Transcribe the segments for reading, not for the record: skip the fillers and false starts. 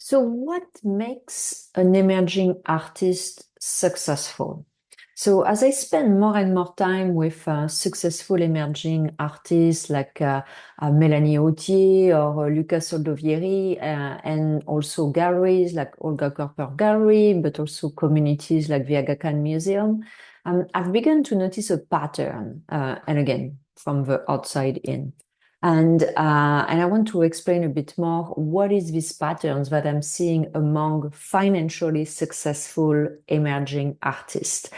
So what makes an emerging artist successful? So as I spend more and more time with successful emerging artists like Melanie Authier or Luca Soldovieri, and also galleries like Olga Korper Gallery, but also communities like the Aga Khan Museum, I've begun to notice a pattern, and again, from the outside in. And I want to explain a bit more what is these patterns that I'm seeing among financially successful emerging artists.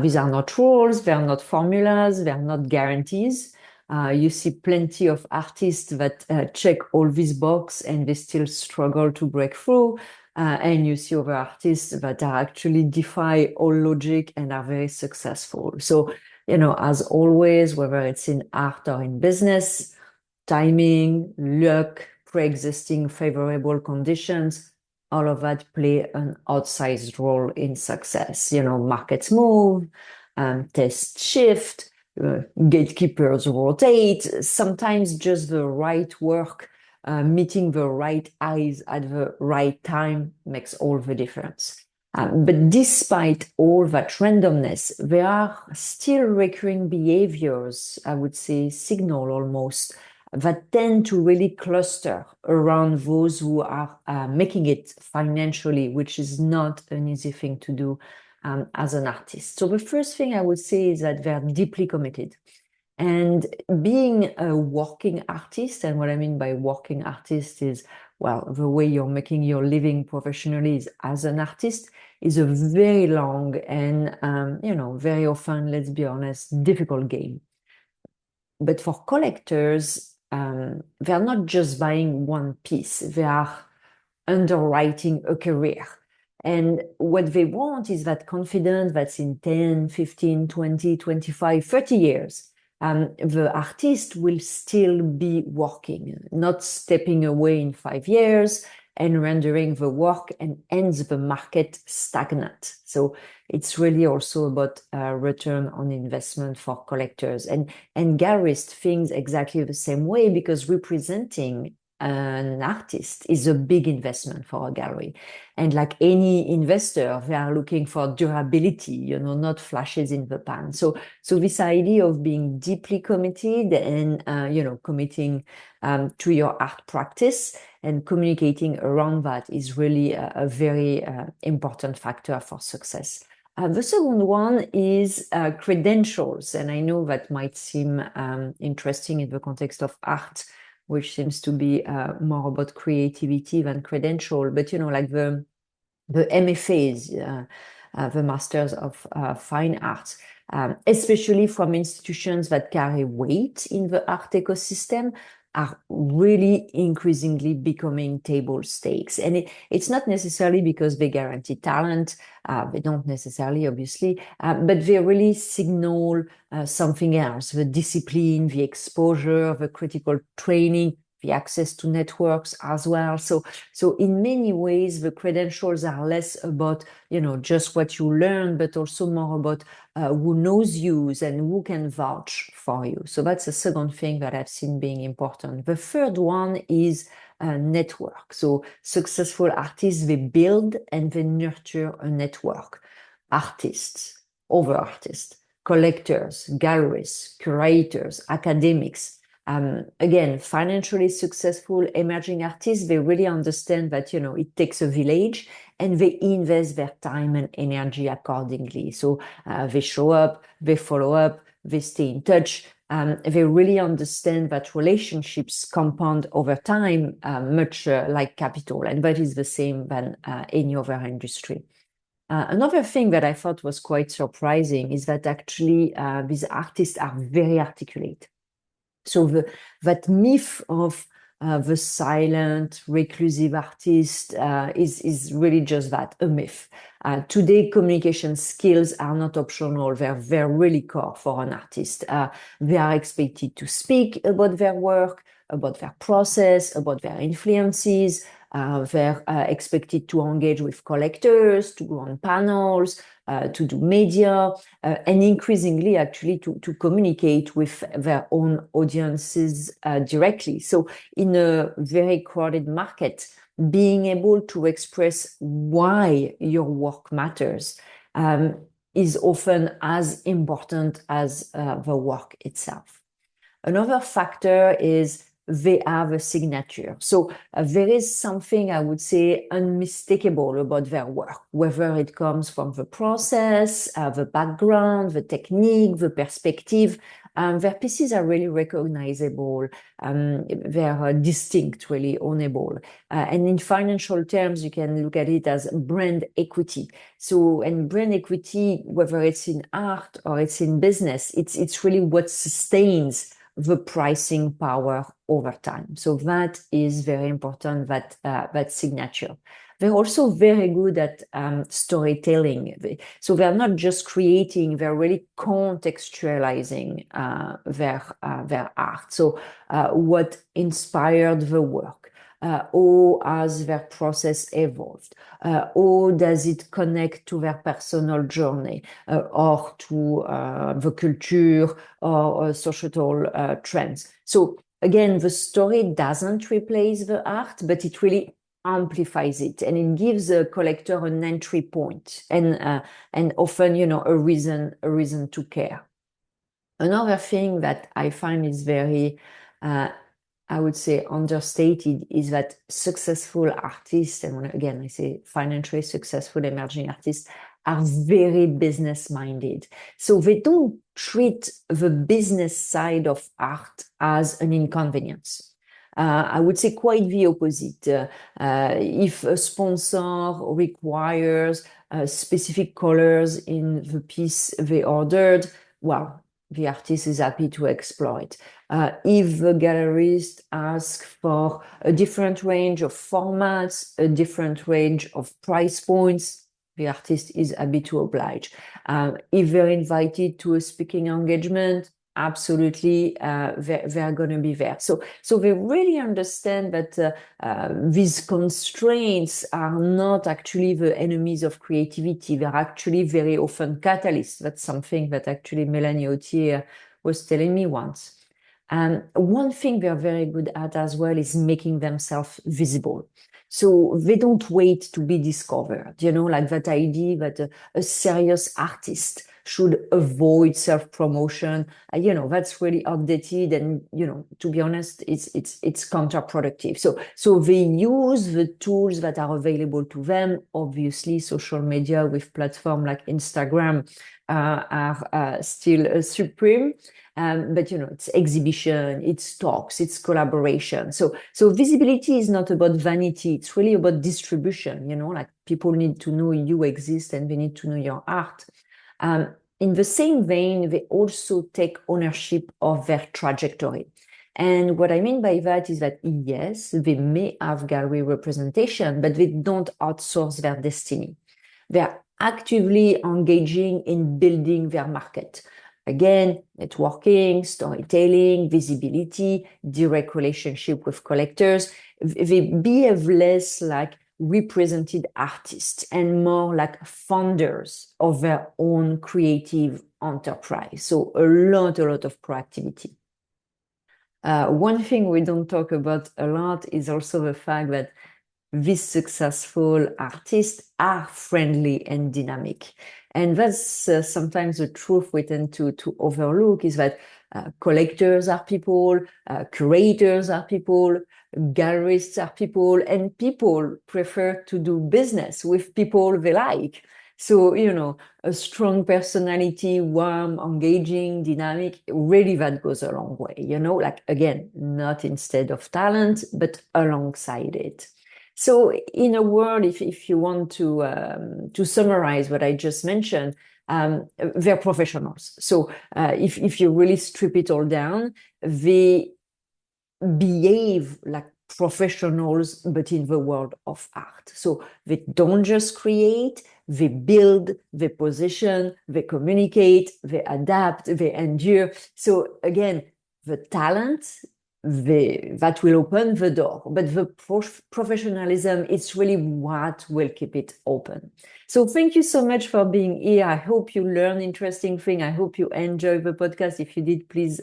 These are not rules, they're not formulas, they're not guarantees. You see plenty of artists that check all these boxes and they still struggle to break through. And you see other artists that are actually defy all logic and are very successful. So, as always, whether it's in art or in business, timing, luck, pre-existing favorable conditions, all of that play an outsized role in success. Markets move, tests shift, gatekeepers rotate, sometimes just the right work, meeting the right eyes at the right time makes all the difference. But despite all that randomness, there are still recurring behaviors, I would say signal almost, that tend to really cluster around those who are making it financially, which is not an easy thing to do as an artist. So the first thing I would say is that they're deeply committed. And being a working artist, and what I mean by working artist is, well, the way you're making your living professionally is as an artist is a very long and, very often, let's be honest, difficult game. But for collectors, they're not just buying one piece, they are underwriting a career. And what they want is that confidence that's in 10, 15, 20, 25, 30 years, the artist will still be working, not stepping away in 5 years and rendering the work and ends the market stagnant. So it's really also about return on investment for collectors. And gallerists think exactly the same way, because representing an artist is a big investment for a gallery. And like any investor, they are looking for durability, not flashes in the pan. So this idea of being deeply committed and, committing to your art practice and communicating around that is really a very important factor for success. The second one is credentials. And I know that might seem interesting in the context of art, which seems to be more about creativity than credential. But, like the MFAs, the Masters of Fine Arts, especially from institutions that carry weight in the art ecosystem, are really increasingly becoming table stakes. And it's not necessarily because they guarantee talent, they don't necessarily, obviously, but they really signal something else: the discipline, the exposure, the critical training, the access to networks as well. So in many ways, the credentials are less about, just what you learn, but also more about who knows you and who can vouch for you. So that's the second thing that I've seen being important. The third one is network. So successful artists, they build and they nurture a network. Artists, other artists, collectors, galleries, curators, academics. Again, financially successful emerging artists, they really understand that, it takes a village, and they invest their time and energy accordingly. So they show up, they follow up, they stay in touch. They really understand that relationships compound over time, much like capital, and that is the same than any other industry. Another thing that I thought was quite surprising is that actually these artists are very articulate. So that myth of the silent, reclusive artist is really just that, a myth. Today, communication skills are not optional. They're really core for an artist. They are expected to speak about their work, about their process, about their influences. They're expected to engage with collectors, to go on panels, to do media, and increasingly actually to communicate with their own audiences directly. So in a very crowded market, being able to express why your work matters is often as important as the work itself. Another factor is they have a signature. So there is something, I would say, unmistakable about their work, whether it comes from the process, the background, the technique, the perspective. Their pieces are really recognizable. They're distinct, really ownable. And in financial terms, you can look at it as brand equity. So, and brand equity, whether it's in art or it's in business, it's really what sustains the pricing power over time. So that is very important, that signature. They're also very good at storytelling. So they're not just creating, they're really contextualizing their art. So what inspired the work? How has their process evolved? How does it connect to their personal journey or to the culture or societal trends? So again, the story doesn't replace the art, but it really amplifies it, and it gives a collector an entry point and often, you know, a reason to care. Another thing that I find is very I would say understated is that successful artists, and again, I say financially successful emerging artists, are very business minded. So they don't treat the business side of art as an inconvenience. I would say quite the opposite. If a sponsor requires specific colors in the piece they ordered, well, the artist is happy to exploit. If the gallerist asks for a different range of formats, a different range of price points, the artist is happy to oblige. If they're invited to a speaking engagement, absolutely, they're going to be there. So they really understand that these constraints are not actually the enemies of creativity. They're actually very often catalysts. That's something that actually Melanie Authier was telling me once. And one thing they're very good at as well is making themselves visible. So they don't wait to be discovered, you know, like that idea that a serious artist should avoid self-promotion. You know, that's really outdated, and, you know, to be honest, it's counterproductive. So they use the tools that are available to them. Obviously, social media with platforms like Instagram are still supreme. But, you know, it's exhibition, it's talks, it's collaboration. So visibility is not about vanity. It's really about distribution, you know, like people need to know you exist and they need to know your art. In the same vein, they also take ownership of their trajectory. And what I mean by that is that, yes, they may have gallery representation, but they don't outsource their destiny. They're actively engaging in building their market. Again, networking, storytelling, visibility, direct relationship with collectors. They behave less like represented artists and more like founders of their own creative enterprise. So a lot of proactivity. One thing we don't talk about a lot is also the fact that these successful artists are friendly and dynamic. And that's sometimes the truth we tend to overlook, is that collectors are people, curators are people, gallerists are people, and people prefer to do business with people they like. So, you know, a strong personality, warm, engaging, dynamic, really that goes a long way, you know, like, again, not instead of talent, but alongside it. So in a word, if you want to summarize what I just mentioned, they're professionals. So if you really strip it all down, they behave like professionals, but in the world of art. So they don't just create, they build, they position, they communicate, they adapt, they endure. So again, the talent that will open the door. But the professionalism, it's really what will keep it open. So thank you so much for being here. I hope you learn interesting things. I hope you enjoy the podcast. If you did, please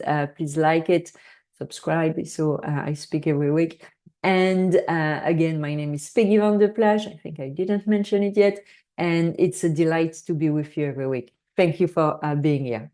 like it, subscribe. So I speak every week. And again, my name is Vickie Vainionpää. I think I didn't mention it yet. And it's a delight to be with you every week. Thank you for being here.